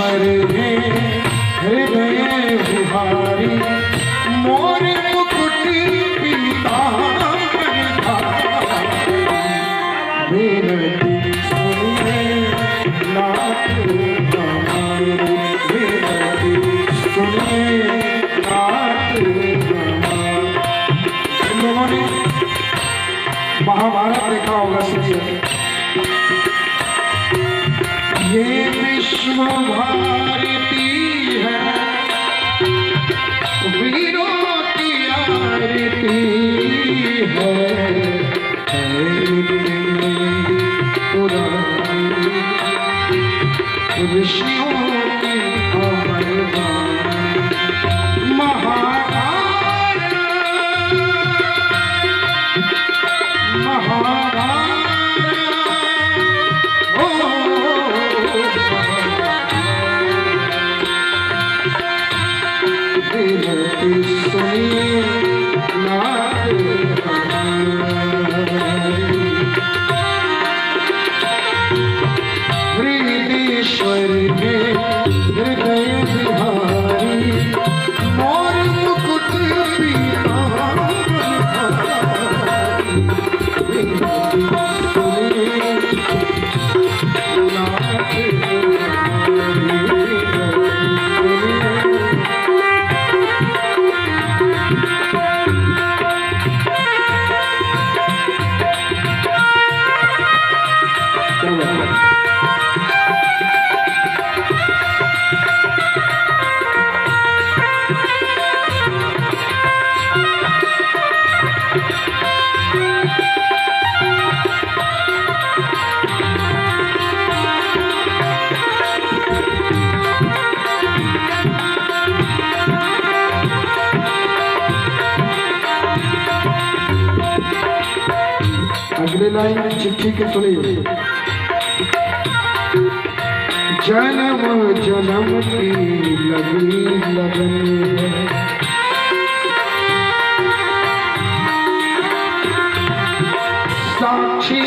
ईश्वर है हृदय बिहारी मोर मुकुट पीतांबर धारी विनती सुनिए नाथ हमारी विनती सुनिए नाथ हमारी। इन लोगों ने महाभारत देखा होगा, सुनिए। ये विश्व भारती है वीरों की आरती है पुरानी ऋषियों की महाभारत सुनिए नाथ हृदयेश्वर है हृदय बिहारी मोर मुकुट अगले लाइन चिट्ठी के सुनिए। जन्म जन्म की लगी लगन साक्षी